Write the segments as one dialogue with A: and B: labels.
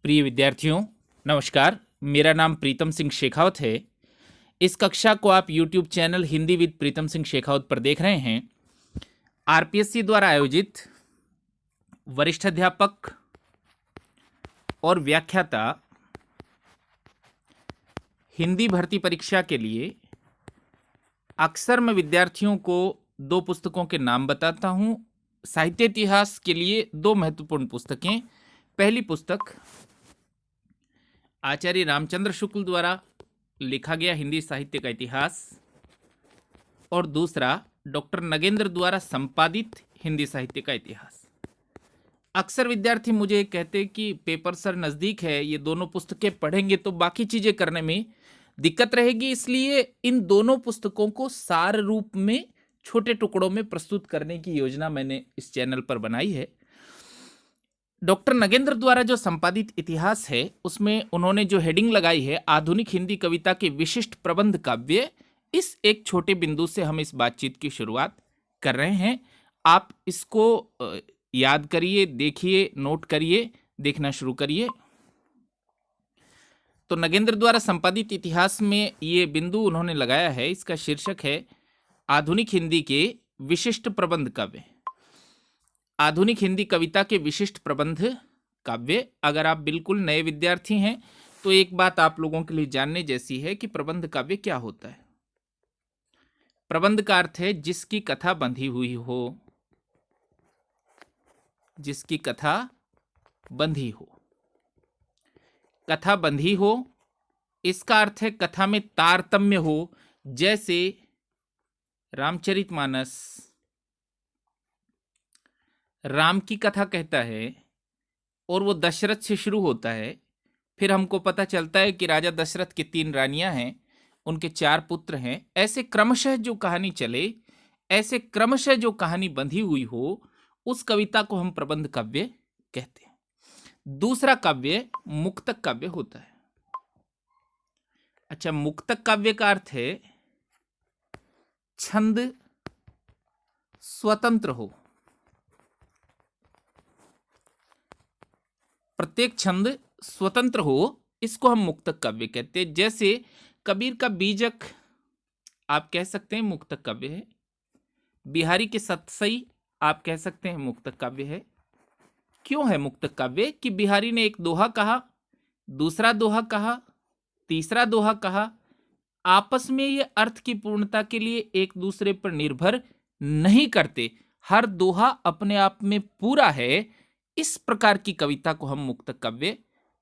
A: प्रिय विद्यार्थियों, नमस्कार। मेरा नाम प्रीतम सिंह शेखावत है। इस कक्षा को आप YouTube channel Hindi with Pritam Singh Shekhawat पर देख रहे हैं। आरपीएससी द्वारा आयोजित वरिष्ठ अध्यापक और व्याख्याता हिंदी भर्ती परीक्षा के लिए अक्सर मैं विद्यार्थियों को दो पुस्तकों के नाम बताता हूं। साहित्य इतिहास के लिए दो महत्वपूर्ण पुस्तकें। पहली पुस्तक आचार्य रामचंद्र शुक्ल द्वारा लिखा गया हिंदी साहित्य का इतिहास और दूसरा डॉक्टर नगेंद्र द्वारा संपादित हिंदी साहित्य का इतिहास। अक्सर विद्यार्थी मुझे कहते कि पेपर सर नज़दीक है, ये दोनों पुस्तकें पढ़ेंगे तो बाकी चीज़ें करने में दिक्कत रहेगी, इसलिए इन दोनों पुस्तकों को सार रूप में छोटे टुकड़ों में प्रस्तुत करने की योजना मैंने इस चैनल पर बनाई है। डॉक्टर नगेंद्र द्वारा जो संपादित इतिहास है उसमें उन्होंने जो हेडिंग लगाई है आधुनिक हिंदी कविता के विशिष्ट प्रबंध काव्य, इस एक छोटे बिंदु से हम इस बातचीत की शुरुआत कर रहे हैं। आप इसको याद करिए, देखिए, नोट करिए, देखना शुरू करिए। तो नगेंद्र द्वारा संपादित इतिहास में ये बिंदु उन्होंने लगाया है, इसका शीर्षक है आधुनिक हिंदी के विशिष्ट प्रबंध काव्य। आधुनिक हिंदी कविता के विशिष्ट प्रबंध काव्य। अगर आप बिल्कुल नए विद्यार्थी हैं तो एक बात आप लोगों के लिए जानने जैसी है कि प्रबंध काव्य क्या होता है। प्रबंध का अर्थ है जिसकी कथा बंधी हुई हो, जिसकी कथा बंधी हो। कथा बंधी हो इसका अर्थ है कथा में तारतम्य हो। जैसे रामचरितमानस राम की कथा कहता है और वो दशरथ से शुरू होता है। फिर हमको पता चलता है कि राजा दशरथ की 3 रानियां हैं, उनके 4 पुत्र हैं। ऐसे क्रमशः जो कहानी चले, ऐसे क्रमशः जो कहानी बंधी हुई हो, उस कविता को हम प्रबंध काव्य कहते हैं। दूसरा काव्य मुक्तक काव्य होता है। अच्छा, मुक्तक काव्य का अर्थ है छंद स्वतंत्र हो, प्रत्येक छंद स्वतंत्र हो, इसको हम मुक्तक काव्य कहते हैं। जैसे कबीर का बीजक आप कह सकते हैं मुक्तक काव्य है। बिहारी के सतसई आप कह सकते हैं मुक्तक काव्य है। क्यों है मुक्तक काव्य? कि बिहारी ने एक दोहा कहा, दूसरा दोहा कहा, तीसरा दोहा कहा, आपस में ये अर्थ की पूर्णता के लिए एक दूसरे पर निर्भर नहीं करते, हर दोहा अपने आप में पूरा है। इस प्रकार की कविता को हम मुक्तक काव्य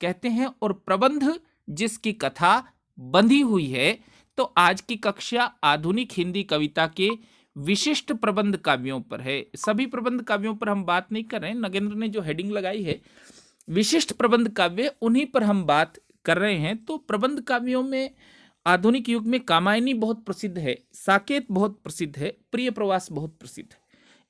A: कहते हैं। और प्रबंध जिसकी कथा बंधी हुई है। तो आज की कक्षा आधुनिक हिंदी कविता के विशिष्ट प्रबंध काव्यों पर है। सभी प्रबंध काव्यों पर हम बात नहीं कर रहे हैं। नगेंद्र ने जो हेडिंग लगाई है विशिष्ट प्रबंध काव्य, उन्हीं पर हम बात कर रहे हैं। तो प्रबंध काव्यों में आधुनिक युग में कामायनी बहुत प्रसिद्ध है, साकेत बहुत प्रसिद्ध है, प्रिय प्रवास बहुत प्रसिद्ध है।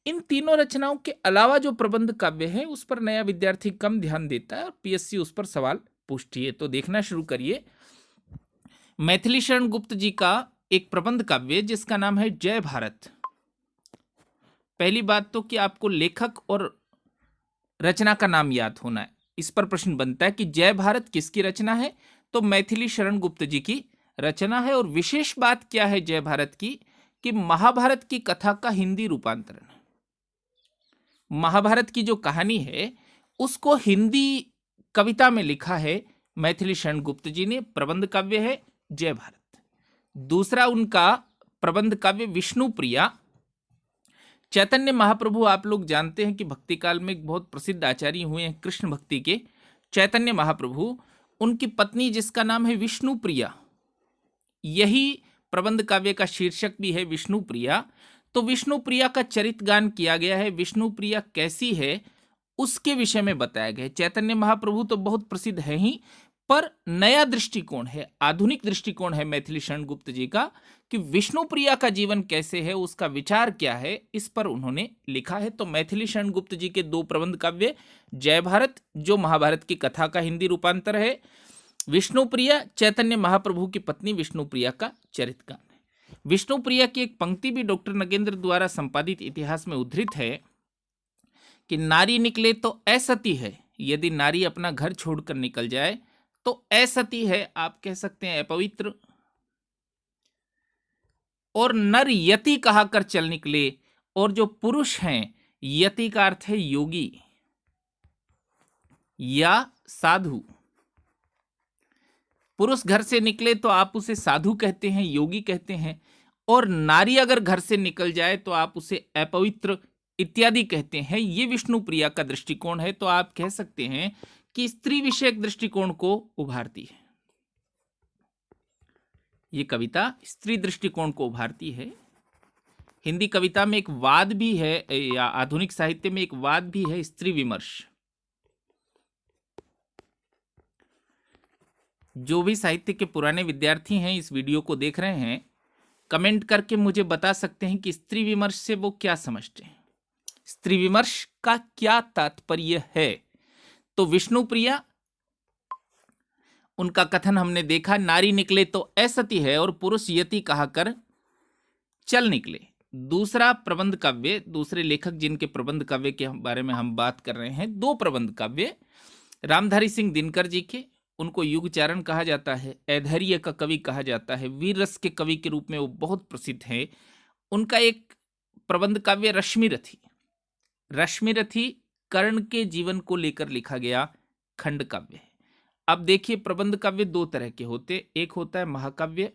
A: इन तीनों रचनाओं के अलावा जो प्रबंध काव्य है उस पर नया विद्यार्थी कम ध्यान देता है और पीएससी उस पर सवाल पूछती है। तो देखना शुरू करिए। मैथिली शरण गुप्त जी का एक प्रबंध काव्य जिसका नाम है जय भारत। पहली बात तो कि आपको लेखक और रचना का नाम याद होना है। इस पर प्रश्न बनता है कि जय भारत किसकी रचना है? तो मैथिली शरण गुप्त जी की रचना है। और विशेष बात क्या है जय भारत की? कि महाभारत की कथा का हिंदी रूपांतरण है। महाभारत की जो कहानी है उसको हिंदी कविता में लिखा है मैथिली शरण गुप्त जी ने। प्रबंध काव्य है जय भारत। दूसरा उनका प्रबंध काव्य विष्णु प्रिया। चैतन्य महाप्रभु आप लोग जानते हैं कि भक्ति काल में एक बहुत प्रसिद्ध आचार्य हुए हैं कृष्ण भक्ति के, चैतन्य महाप्रभु। उनकी पत्नी जिसका नाम है विष्णु प्रिया, यही प्रबंध काव्य का शीर्षक भी है विष्णु प्रिया। तो विष्णु प्रिया का चरित गान किया गया है। विष्णु प्रिया कैसी है उसके विषय में बताया गया है। चैतन्य महाप्रभु तो बहुत प्रसिद्ध है ही, पर नया दृष्टिकोण है, आधुनिक दृष्टिकोण है मैथिली शरण गुप्त जी का कि विष्णु प्रिया का जीवन कैसे है, उसका विचार क्या है, इस पर उन्होंने लिखा है। तो मैथिली शरण गुप्त जी के 2 प्रबंध काव्य, जय भारत जो महाभारत की कथा का हिंदी रूपांतर है, विष्णु प्रिया चैतन्य महाप्रभु की पत्नी विष्णु प्रिया का चरित गान है। विष्णु प्रिया की एक पंक्ति भी डॉक्टर नगेंद्र द्वारा संपादित इतिहास में उद्धृत है कि नारी निकले तो असती है, यदि नारी अपना घर छोड़कर निकल जाए तो असती है, आप कह सकते हैं अपवित्र। और नर यति कहा कर चल निकले, और जो पुरुष हैं, यति का अर्थ है योगी या साधु। पुरुष घर से निकले तो आप उसे साधु कहते हैं, योगी कहते हैं, और नारी अगर घर से निकल जाए तो आप उसे अपवित्र इत्यादि कहते हैं। ये विष्णु प्रिया का दृष्टिकोण है, तो आप कह सकते हैं कि स्त्री विषयक दृष्टिकोण को उभारती है। ये कविता स्त्री दृष्टिकोण को उभारती है। हिंदी कविता में एक वाद भी है, या आधुनिक साहित्य में एक वाद भी है, स्त्री विमर्श। जो भी साहित्य के पुराने विद्यार्थी हैं इस वीडियो को देख रहे हैं, कमेंट करके मुझे बता सकते हैं कि स्त्री विमर्श से वो क्या समझते हैं, स्त्री विमर्श का क्या तात्पर्य है। तो विष्णु प्रिया, उनका कथन हमने देखा, नारी निकले तो असती है और पुरुष यति कहा कर चल निकले। दूसरा प्रबंध काव्य, दूसरे लेखक जिनके प्रबंध काव्य के बारे में हम बात कर रहे हैं, दो प्रबंध काव्य रामधारी सिंह दिनकर जी के, उनको युगचारण कहा जाता है, ऐधर्य का कवि कहा जाता है, वीर रस के कवि के रूप में वो बहुत प्रसिद्ध हैं। उनका एक प्रबंध काव्य रश्मिरथी। रश्मिरथी कर्ण के जीवन को लेकर लिखा गया खंड काव्य है। अब देखिए, प्रबंध काव्य दो तरह के होते, एक होता है महाकाव्य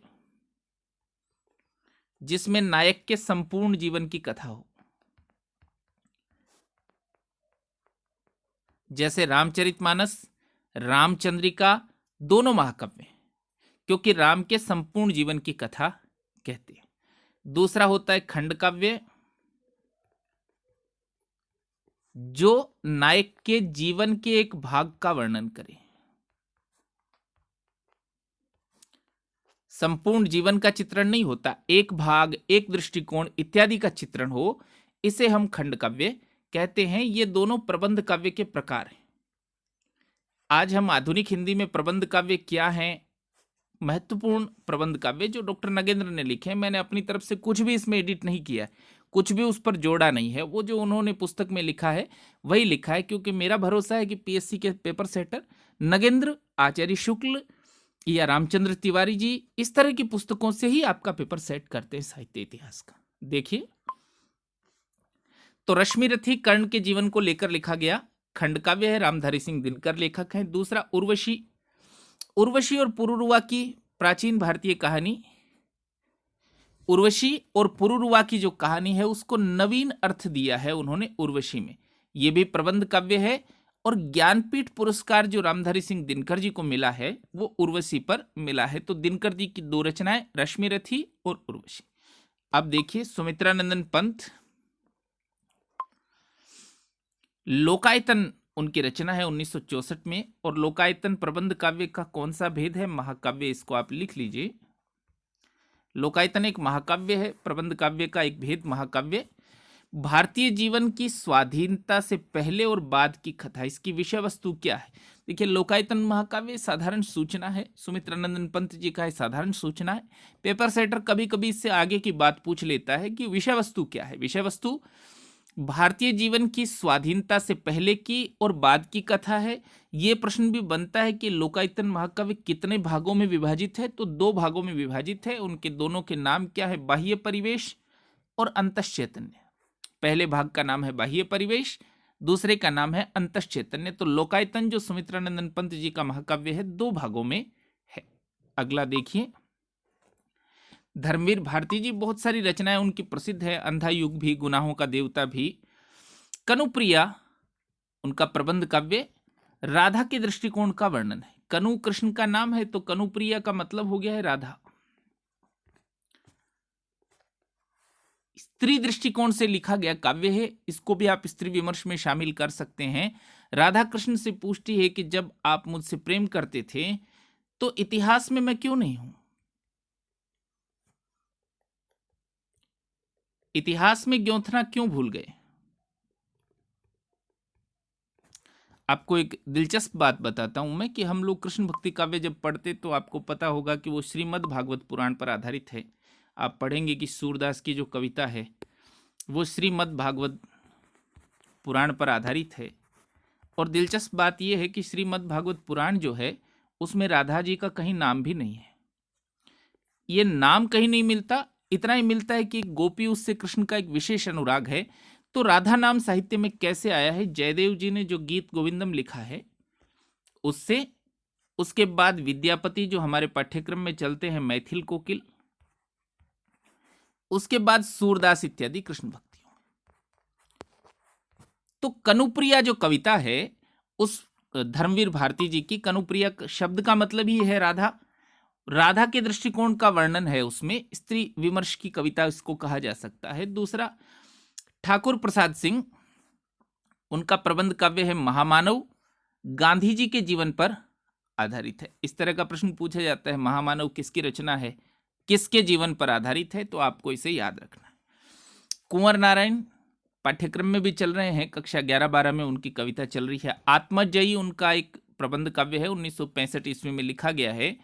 A: जिसमें नायक के संपूर्ण जीवन की कथा हो, जैसे रामचरितमानस, रामचंद्रिका, दोनों महाकाव्य, क्योंकि राम के संपूर्ण जीवन की कथा कहते हैं। दूसरा होता है खंड काव्य, जो नायक के जीवन के एक भाग का वर्णन करे, संपूर्ण जीवन का चित्रण नहीं होता, एक भाग, एक दृष्टिकोण इत्यादि का चित्रण हो, इसे हम खंड काव्य कहते हैं। ये दोनों प्रबंध काव्य के प्रकार हैं। आज हम आधुनिक हिंदी में प्रबंध काव्य क्या हैं, महत्वपूर्ण प्रबंध काव्य जो डॉक्टर नगेंद्र ने लिखे हैं, मैंने अपनी तरफ से कुछ भी इसमें एडिट नहीं किया है, कुछ भी उस पर जोड़ा नहीं है, वो जो उन्होंने पुस्तक में लिखा है वही लिखा है, क्योंकि मेरा भरोसा है कि पीएससी के पेपर सेटर नगेंद्र, आचार्य शुक्ल या रामचंद्र तिवारी जी इस तरह की पुस्तकों से ही आपका पेपर सेट करते हैं साहित्य इतिहास का। देखिए, तो रश्मिरथी कर्ण के जीवन को लेकर लिखा गया खंड काव्य है, रामधारी सिंह दिनकर लेखक हैं। दूसरा उर्वशी, उर्वशी और पुरुरुवा की प्राचीन भारतीय कहानी, उर्वशी और पुरुरुवा की जो कहानी है उसको नवीन अर्थ दिया है उन्होंने उर्वशी में। ये भी प्रबंध काव्य है, और ज्ञानपीठ पुरस्कार जो रामधारी सिंह दिनकर जी को मिला है वो उर्वशी पर मिला है। तो दिनकर जी की दो रचनाएं, रश्मिरथी और उर्वशी। अब देखिए, सुमित्रानंदन पंत, लोकायतन उनकी रचना है 1964 में, और लोकायतन प्रबंध काव्य का कौन सा भेद है, महाकाव्य, इसको आप लिख लीजिए। लोकायतन एक महाकाव्य है, प्रबंध काव्य का एक भेद महाकाव्य। भारतीय जीवन की स्वाधीनता से पहले और बाद की कथा, इसकी विषय वस्तु क्या है। देखिए, लोकायतन महाकाव्य साधारण सूचना है, सुमित्रानंदन पंत जी का है साधारण सूचना है। पेपर सेटर कभी कभी इससे आगे की बात पूछ लेता है कि विषय वस्तु क्या है। विषय वस्तु भारतीय जीवन की स्वाधीनता से पहले की और बाद की कथा है। ये प्रश्न भी बनता है कि लोकायतन महाकाव्य कितने भागों में विभाजित है, तो दो भागों में विभाजित है। उनके दोनों के नाम क्या है, बाह्य परिवेश और अंतश्चैतन्य। पहले भाग का नाम है बाह्य परिवेश, दूसरे का नाम है अंतश्चैतन्य। तो लोकायतन जो सुमित्रानंदन पंत जी का महाकाव्य है दो भागों में है। अगला देखिए, धर्मवीर भारती जी, बहुत सारी रचनाएं उनकी प्रसिद्ध है, अंधा युग भी, गुनाहों का देवता भी। कनुप्रिया उनका प्रबंध काव्य, राधा के दृष्टिकोण का वर्णन है। कनु कृष्ण का नाम है, तो कनुप्रिया का मतलब हो गया है राधा। स्त्री दृष्टिकोण से लिखा गया काव्य है, इसको भी आप स्त्री विमर्श में शामिल कर सकते हैं। राधा कृष्ण से पूछती है कि जब आप मुझसे प्रेम करते थे तो इतिहास में मैं क्यों नहीं हूं, इतिहास में ग्योथना क्यों भूल गए। आपको एक दिलचस्प बात बताता हूं मैं कि हम लोग कृष्ण भक्ति काव्य जब पढ़ते तो आपको पता होगा कि वो श्रीमद् भागवत पुराण पर आधारित है। आप पढ़ेंगे कि सूरदास की जो कविता है वो श्रीमद् भागवत पुराण पर आधारित है, और दिलचस्प बात यह है कि श्रीमद् भागवत पुराण जो है उसमें राधा जी का कहीं नाम भी नहीं है। ये नाम कहीं नहीं मिलता, इतना ही मिलता है कि एक गोपी उससे कृष्ण का एक विशेष अनुराग है। तो राधा नाम साहित्य में कैसे आया है? जयदेव जी ने जो गीत गोविंदम लिखा है उससे, उसके बाद विद्यापति जो हमारे पाठ्यक्रम में चलते हैं मैथिल कोकिल, उसके बाद सूरदास इत्यादि कृष्ण भक्तियों। तो कनुप्रिया जो कविता है उस धर्मवीर भारती जी की, कनुप्रिया शब्द का मतलब ही है राधा। राधा के दृष्टिकोण का वर्णन है उसमें, स्त्री विमर्श की कविता इसको कहा जा सकता है। दूसरा, ठाकुर प्रसाद सिंह, उनका प्रबंध काव्य है महामानव, गांधी जी के जीवन पर आधारित है। इस तरह का प्रश्न पूछा जाता है, महामानव किसकी रचना है, किसके जीवन पर आधारित है, तो आपको इसे याद रखना है। कुंवर नारायण पाठ्यक्रम में भी चल रहे हैं, कक्षा 11-12 में उनकी कविता चल रही है। आत्मजयी उनका एक प्रबंध काव्य है, 1965 ईस्वी में लिखा गया है।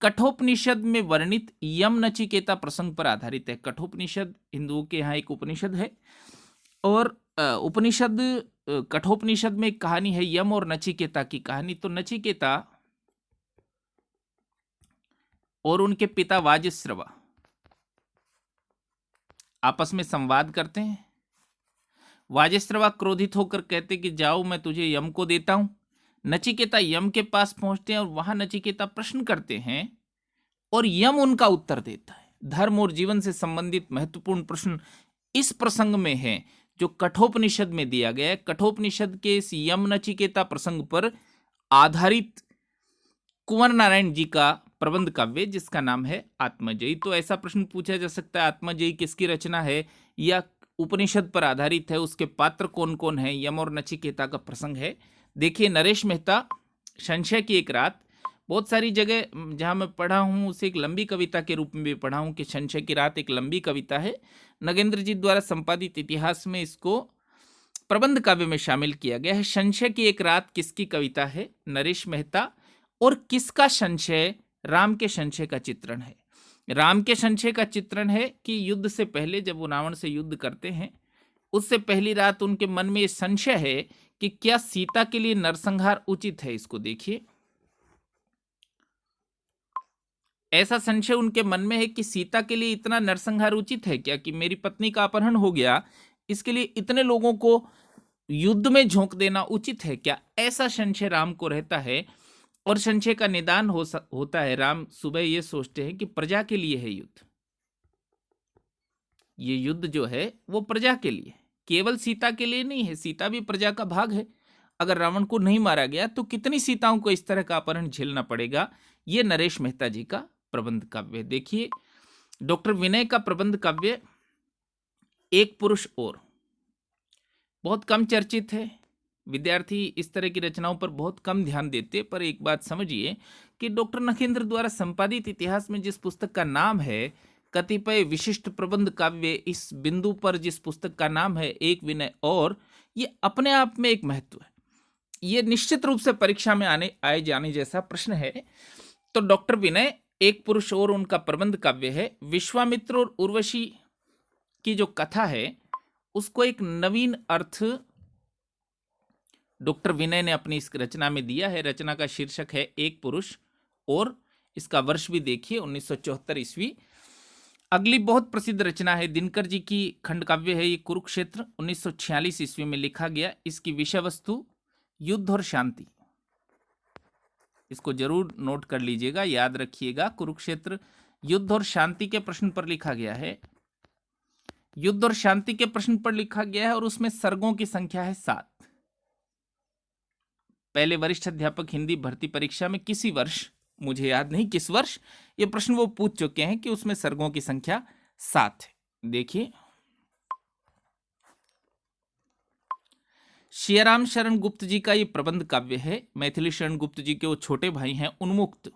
A: कठोपनिषद में वर्णित यम नचिकेता प्रसंग पर आधारित है। कठोपनिषद हिंदुओं के यहाँ एक उपनिषद है, और उपनिषद कठोपनिषद में एक कहानी है यम और नचिकेता की कहानी। तो नचिकेता और उनके पिता वाजश्रवा आपस में संवाद करते हैं। वाजश्रवा क्रोधित होकर कहते कि जाओ मैं तुझे यम को देता हूं। नचिकेता यम के पास पहुंचते हैं और वहां नचिकेता प्रश्न करते हैं और यम उनका उत्तर देता है। धर्म और जीवन से संबंधित महत्वपूर्ण प्रश्न इस प्रसंग में है जो कठोपनिषद में दिया गया है। कठोपनिषद के इस यम नचिकेता प्रसंग पर आधारित कुंवर नारायण जी का प्रबंध काव्य जिसका नाम है आत्मजयी। तो ऐसा प्रश्न पूछा जा सकता है, आत्मजयी किसकी रचना है या उपनिषद पर आधारित है, उसके पात्र कौन कौन है, यम और नचिकेता का प्रसंग है। देखिए, नरेश मेहता संशय की एक रात, बहुत सारी जगह जहां मैं पढ़ा हूं उसे एक लंबी कविता के रूप में भी पढ़ा हूं कि संशय की रात एक लंबी कविता है। नगेंद्र जी द्वारा संपादित इतिहास में इसको प्रबंध काव्य में शामिल किया गया है। संशय की एक रात किसकी कविता है? नरेश मेहता। और किसका संशय? राम के संशय का चित्रण है। राम के संशय का चित्रण है कि युद्ध से पहले जब वो रावण से युद्ध करते हैं उससे पहली रात उनके मन में ये संशय है कि क्या सीता के लिए नरसंहार उचित है। इसको देखिए, ऐसा संशय उनके मन में है कि सीता के लिए इतना नरसंहार उचित है क्या, कि मेरी पत्नी का अपहरण हो गया, इसके लिए इतने लोगों को युद्ध में झोंक देना उचित है क्या? ऐसा संशय राम को रहता है और संशय का निदान होता है। राम सुबह ये सोचते हैं कि प्रजा के लिए है युद्ध, ये युद्ध जो है वो प्रजा के लिए, केवल सीता के लिए नहीं है। सीता भी प्रजा का भाग है। अगर रावण को नहीं मारा गया तो कितनी सीताओं को इस तरह का अपहरण झेलना पड़ेगा। ये नरेश मेहता जी का प्रबंध काव्य। देखिए, डॉक्टर विनय का प्रबंध काव्य एक पुरुष और, बहुत कम चर्चित है। विद्यार्थी इस तरह की रचनाओं पर बहुत कम ध्यान देते, पर एक बात समझिए कि डॉक्टर नखेंद्र द्वारा संपादित इतिहास में जिस पुस्तक का नाम है कतिपय विशिष्ट प्रबंध काव्य, इस बिंदु पर जिस पुस्तक का नाम है एक विनय और, ये अपने आप में एक महत्व है। ये निश्चित रूप से परीक्षा में आए जाने जैसा प्रश्न है। तो डॉक्टर विनय एक पुरुष और उनका प्रबंध काव्य है। विश्वामित्र और उर्वशी की जो कथा है उसको एक नवीन अर्थ डॉक्टर विनय ने अपनी इस रचना में दिया है। रचना का शीर्षक है एक पुरुष और, इसका वर्ष भी देखिए 1974 ईस्वी। अगली बहुत प्रसिद्ध रचना है दिनकर जी की खंड काव्य है ये कुरुक्षेत्र, 1946 ईस्वी में लिखा गया। इसकी विषय वस्तु युद्ध और शांति, इसको जरूर नोट कर लीजिएगा, याद रखिएगा। कुरुक्षेत्र युद्ध और शांति के प्रश्न पर लिखा गया है, युद्ध और शांति के प्रश्न पर लिखा गया है और उसमें सर्गों की संख्या है 7। पहले वरिष्ठ अध्यापक हिंदी भर्ती परीक्षा में किसी वर्ष, मुझे याद नहीं किस वर्ष, ये प्रश्न वो पूछ चुके हैं कि उसमें सर्गों की संख्या 7 है। देखिए, श्रीराम शरण गुप्त जी का ये प्रबंध काव्य है। मैथिली शरण गुप्त जी के वो छोटे भाई हैं उन्मुक्त।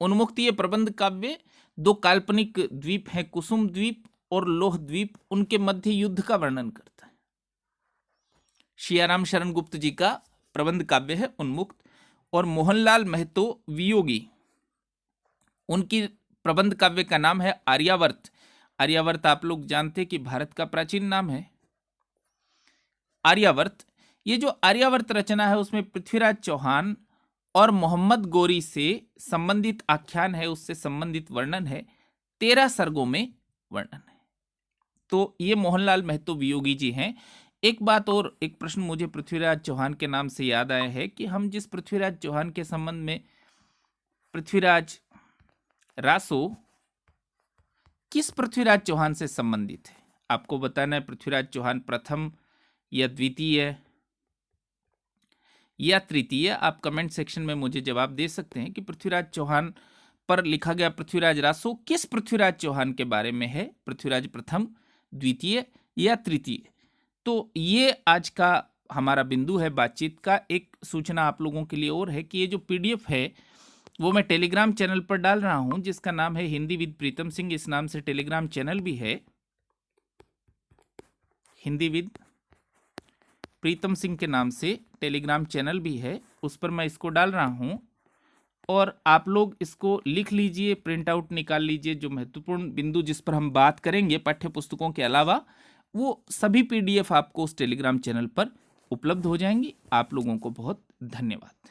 A: उन्मुक्त ये प्रबंध काव्य 2 काल्पनिक द्वीप हैं, कुसुम द्वीप और लोह द्वीप, उनके मध्य युद्ध का वर्णन करता है। श्रीराम शरण गुप्त जी का प्रबंध काव्य है उन्मुक्त। और मोहनलाल महतो वियोगी, उनकी प्रबंध काव्य का नाम है आर्यावर्त। आर्यावर्त आप लोग जानते कि भारत का प्राचीन नाम है। आर्यावर्त ये जो आर्यावर्त रचना है उसमें पृथ्वीराज चौहान और मोहम्मद गोरी से संबंधित आख्यान है, उससे संबंधित वर्णन है, 13 सर्गों में वर्णन है। तो ये मोहनलाल महतो वियोगी जी हैं। एक बात और, एक प्रश्न मुझे पृथ्वीराज चौहान के नाम से याद आया है कि हम जिस पृथ्वीराज चौहान के संबंध में पृथ्वीराज रासो किस पृथ्वीराज चौहान से संबंधित है, आपको बताना है। पृथ्वीराज चौहान प्रथम या द्वितीय या तृतीय, आप कमेंट सेक्शन में मुझे जवाब दे सकते हैं कि पृथ्वीराज चौहान पर लिखा गया पृथ्वीराज रासो किस पृथ्वीराज चौहान के बारे में है, पृथ्वीराज प्रथम, द्वितीय या तृतीय। तो ये आज का हमारा बिंदु है बातचीत का। एक सूचना आप लोगों के लिए और है कि ये जो पीडीएफ है वो मैं टेलीग्राम चैनल पर डाल रहा हूं, जिसका नाम है हिंदी विद प्रीतम सिंह। इस नाम से टेलीग्राम चैनल भी है, हिंदी विद प्रीतम सिंह के नाम से टेलीग्राम चैनल भी है, उस पर मैं इसको डाल रहा हूं। और आप लोग इसको लिख लीजिए, प्रिंट आउट निकाल लीजिए। जो महत्वपूर्ण बिंदु जिस पर हम बात करेंगे पाठ्य पुस्तकों के अलावा, वो सभी पीडीएफ आपको उस टेलीग्राम चैनल पर उपलब्ध हो जाएंगी। आप लोगों को बहुत धन्यवाद।